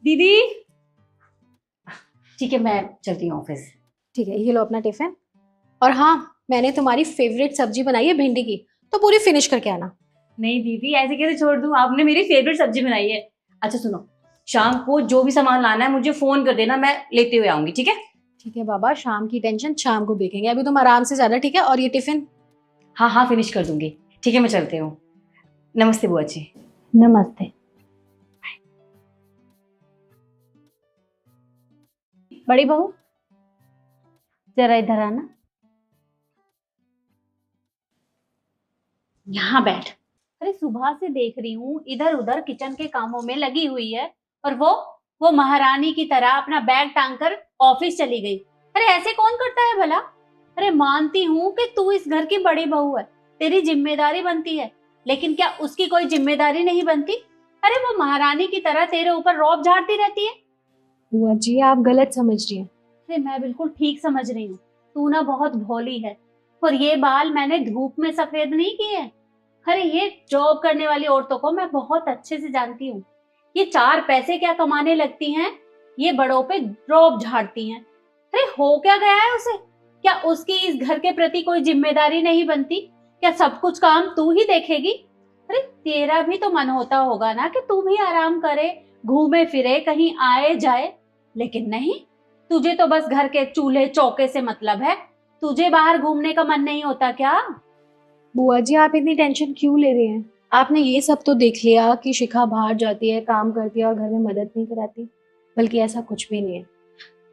दीदी। ठीक है, मैं चलती हूँ ऑफिस। ठीक है, ये लो अपना टिफिन। और हाँ, मैंने तुम्हारी फेवरेट सब्जी बनाई है भिंडी की, तो पूरी फिनिश करके आना। नहीं दीदी, ऐसे कैसे छोड़ दूँ, आपने मेरी फेवरेट सब्जी बनाई है। अच्छा सुनो, शाम को जो भी सामान लाना है मुझे फोन कर देना, मैं लेते हुए आऊंगी, ठीक है? ठीक है बाबा, शाम की टेंशन शाम को देखेंगे, अभी तुम आराम से ज्यादा, ठीक है? और ये टिफिन। हाँ हाँ, फिनिश कर दूंगी। ठीक है, मैं चलती हूँ। नमस्ते बुआ जी। नमस्ते। बड़ी बहू, जरा इधर आना। यहाँ बैठ। अरे सुबह से देख रही हूँ इधर उधर किचन के कामों में लगी हुई है, और वो महारानी की तरह अपना बैग टांग कर ऑफिस चली गई। अरे ऐसे कौन करता है भला? अरे मानती हूँ कि तू इस घर की बड़ी बहू है, तेरी जिम्मेदारी बनती है, लेकिन क्या उसकी कोई जिम्मेदारी नहीं बनती? अरे वो महारानी की तरह तेरे ऊपर रौब झाड़ती रहती है। बुआ जी, आप गलत समझ रही हैं। अरे मैं बिल्कुल ठीक समझ रही हूँ, तू ना बहुत भोली है, और ये बाल मैंने धूप में सफेद नहीं किए। अरे ये जॉब करने वाली औरतों को मैं बहुत अच्छे से जानती हूँ, ये चार पैसे क्या कमाने लगती हैं, ये बड़ों पे रौब झाड़ती हैं। अरे हो क्या गया है उसे? क्या उसकी इस घर के प्रति कोई जिम्मेदारी नहीं बनती? क्या सब कुछ काम तू ही देखेगी? अरे तेरा भी तो मन होता होगा ना कि तू भी आराम करे, घूमे फिरे, कहीं आए जाए, लेकिन नहीं, तुझे तो बस घर के चूल्हे चौके से मतलब है। तुझे बाहर घूमने का मन नहीं होता क्या? बुआ जी, आप इतनी टेंशन क्यों ले रही हैं? आपने ये सब तो देख लिया कि शिखा बाहर जाती है, काम करती है और घर में मदद नहीं कराती, बल्कि ऐसा कुछ भी नहीं है।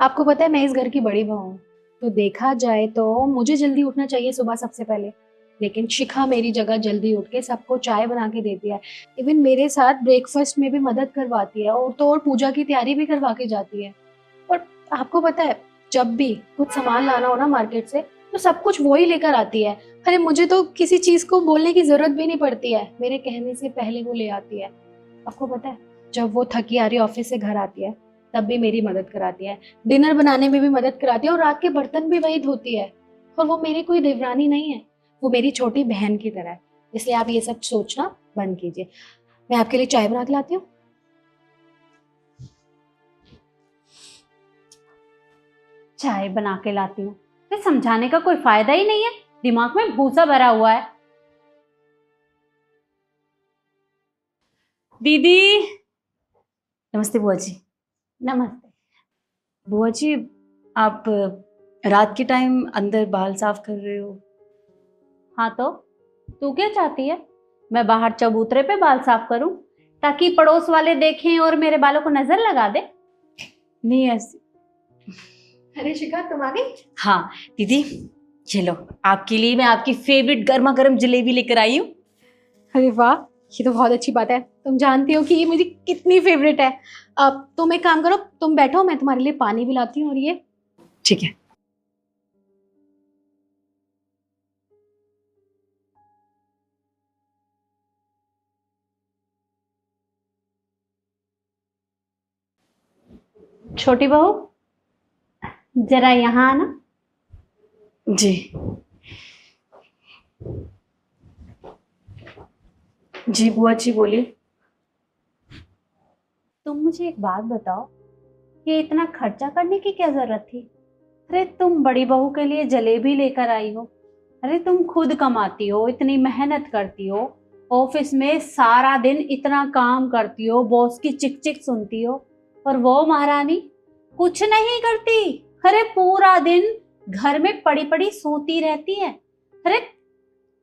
आपको पता है मैं इस घर की बड़ी बहू हूँ, तो देखा जाए तो मुझे जल्दी उठना चाहिए सुबह सबसे पहले, लेकिन शिखा मेरी जगह जल्दी उठ के सबको चाय बना के देती है, इवन मेरे साथ ब्रेकफास्ट में भी मदद करवाती है, और तो और पूजा की तैयारी भी करवा के जाती है। और आपको पता है, जब भी कुछ सामान लाना हो ना मार्केट से, तो सब कुछ वो ही लेकर आती है। अरे मुझे तो किसी चीज को बोलने की जरूरत भी नहीं पड़ती है, मेरे कहने से पहले वो ले आती है। आपको पता है, जब वो थकी हारी ऑफिस से घर आती है, तब भी मेरी मदद कराती है, डिनर बनाने में भी मदद कराती है, और रात के बर्तन भी वही धोती है। और वो मेरी कोई देवरानी नहीं है, वो मेरी छोटी बहन की तरह है। इसलिए आप ये सब सोचना बंद कीजिए। मैं आपके लिए चाय बना के लाती हूँ। चाय बना के लाती हूँ? ये समझाने का कोई फायदा ही नहीं है, दिमाग में भूसा भरा हुआ है। दीदी। नमस्ते बुआ जी। नमस्ते। बुआ जी, आप रात के टाइम अंदर बाल साफ कर रहे हो? हाँ तो तू क्या चाहती है, मैं बाहर चबूतरे पे बाल साफ करूं ताकि पड़ोस वाले देखें और मेरे बालों को नजर लगा दे? नहीं ऐसे। अरे शिखा, तुम आ गई। हाँ दीदी, चलो आपके लिए मैं आपकी फेवरेट गर्मा गर्म जलेबी लेकर आई हूँ। अरे वाह, ये तो बहुत अच्छी बात है। तुम जानती हो कि ये मेरी कितनी फेवरेट है। अब तुम एक काम करो, तुम बैठो, मैं तुम्हारे लिए पानी भी लाती हूँ। और ये ठीक है। छोटी बहू, जरा यहाँ आना। जी। जी बुआ जी बोलिए। तुम मुझे एक बात बताओ, ये इतना खर्चा करने की क्या जरूरत थी? अरे तुम बड़ी बहू के लिए जलेबी लेकर आई हो, अरे तुम खुद कमाती हो, इतनी मेहनत करती हो, ऑफिस में सारा दिन इतना काम करती हो, बॉस की चिक चिक सुनती हो, और वो महारानी कुछ नहीं करती। अरे पूरा दिन घर में पड़ी पड़ी सोती रहती है। अरे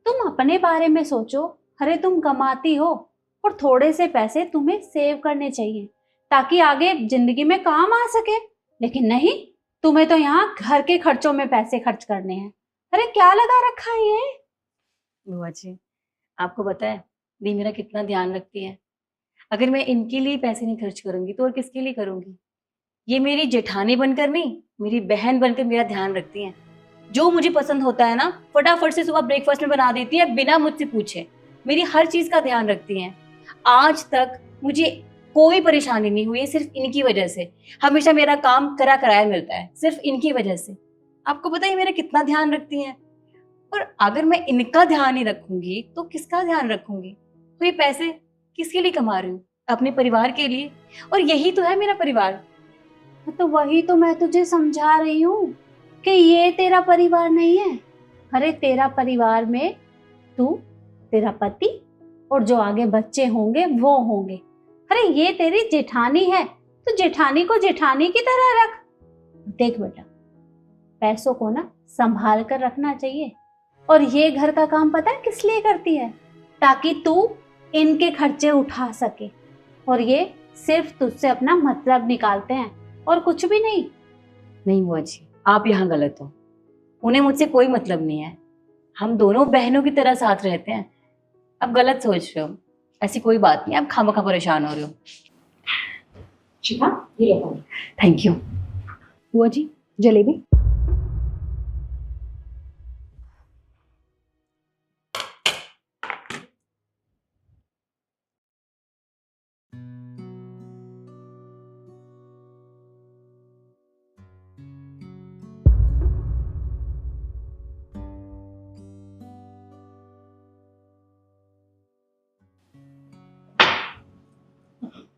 तुम अपने बारे में सोचो। अरे तुम कमाती हो, और थोड़े से पैसे तुम्हें सेव करने चाहिए ताकि आगे जिंदगी में काम आ सके, लेकिन नहीं, तुम्हें तो यहाँ घर के खर्चों में पैसे खर्च करने हैं। अरे क्या लगा रखा है ये? बुआ जी, आपको पता है दी मेरा कितना ध्यान रखती है। अगर मैं इनके लिए पैसे नहीं खर्च करूंगी तो और किसके लिए करूंगी? ये मेरी जेठानी बनकर नहीं, मेरी बहन बनकर मेरा ध्यान रखती हैं। जो मुझे पसंद होता है ना, फटाफट से सुबह ब्रेकफास्ट में बना देती है बिना मुझसे पूछे। मेरी हर चीज का ध्यान रखती हैं। आज तक मुझे कोई परेशानी नहीं हुई है, सिर्फ इनकी वजह से। हमेशा मेरा काम करा कराया मिलता है, सिर्फ इनकी वजह से। आपको पता है मेरा कितना ध्यान रखती हैं। और अगर मैं इनका ध्यान नहीं रखूंगी तो किसका ध्यान रखूंगी? तो ये पैसे किसके लिए कमा रही हूँ? अपने परिवार के लिए, और यही तो है मेरा परिवार। तो वही तो मैं तुझे समझा रही हूँ कि ये तेरा परिवार नहीं है। अरे तेरा परिवार में तू, तेरा पति और जो आगे बच्चे होंगे वो होंगे। अरे ये तेरी जेठानी है, तो जेठानी को जेठानी की तरह रख। देख बेटा, पैसों को ना संभाल कर रखना चाहिए। और ये घर का काम पता है किस लिए करती है? ताकि तू इनके खर्चे उठा सके। और ये सिर्फ तुझसे अपना मतलब निकालते हैं और कुछ भी नहीं। नहीं बुआ जी, आप यहाँ गलत हो। उन्हें मुझसे कोई मतलब नहीं है। हम दोनों बहनों की तरह साथ रहते हैं। आप गलत सोच रहे हो। ऐसी कोई बात नहीं, आप खामखा परेशान हो रहे हो। शिखा, ये लो पानी। Thank you. बुआ जी, जलेबी।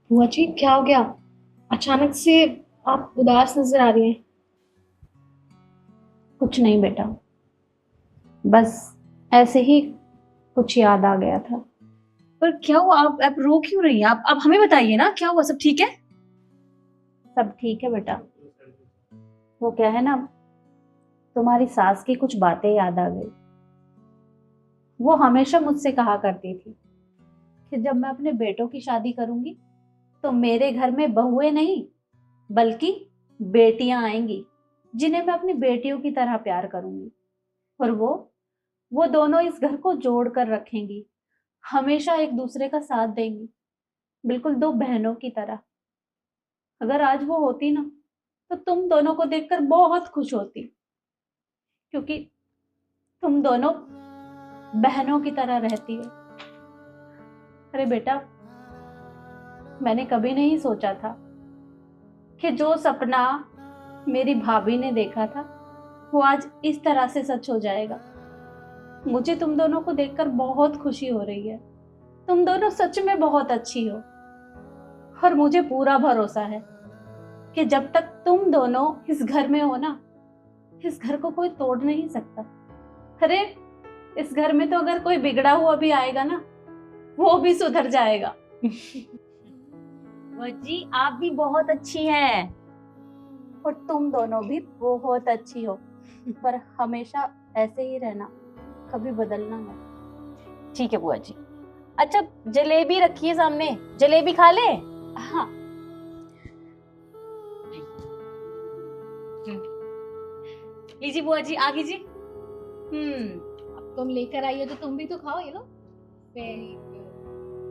बुआ जी, क्या हो गया? अचानक से आप उदास नजर आ रही हैं। कुछ नहीं बेटा, बस ऐसे ही कुछ याद आ गया था। पर क्या हुआ? आप रो क्यों रही हैं? आप हमें बताइए ना, क्या हुआ? सब ठीक है? सब ठीक है बेटा। वो क्या है ना, तुम्हारी सास की कुछ बातें याद आ गई। वो हमेशा मुझसे कहा करती थी कि जब मैं अपने बेटों की शादी करूंगी तो मेरे घर में बहुएं नहीं बल्कि बेटियां आएंगी, जिन्हें मैं अपनी बेटियों की तरह प्यार करूंगी। और वो दोनों इस घर को जोड़ कर रखेंगी, हमेशा एक दूसरे का साथ देंगी, बिल्कुल दो बहनों की तरह। अगर आज वो होती ना, तो तुम दोनों को देखकर बहुत खुश होती, क्योंकि तुम दोनों बहनों की तरह रहती है। अरे बेटा, मैंने कभी नहीं सोचा था कि जो सपना मेरी भाभी ने देखा था वो आज इस तरह से सच हो जाएगा। मुझे तुम दोनों को देखकर बहुत खुशी हो रही है। तुम दोनों सच में बहुत अच्छी हो, और मुझे पूरा भरोसा है कि जब तक तुम दोनों इस घर में हो ना, इस घर को कोई तोड़ नहीं सकता। अरे इस घर में तो अगर कोई बिगड़ा हुआ भी आएगा ना, वो भी सुधर जाएगा। बुआ जी, आप भी बहुत अच्छी हैं। और तुम दोनों भी बहुत अच्छी हो, पर हमेशा ऐसे ही रहना, कभी बदलना मत। ठीक है बुआ जी। अच्छा, जलेबी रखिए सामने, जलेबी खा ले। हाँ, लीजिए बुआ जी, आ लीजिए। अब तुम लेकर आई हो तो तुम भी तो खाओ। ये लो।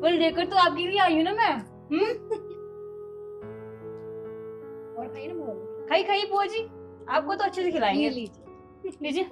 पर लेकर तो आपके लिए आई हूँ ना मैं। और खाइए ना बुआ जी। खाई खाई बुआ जी, आपको तो अच्छे से खिलाएंगे। लीजिए। लीजिए।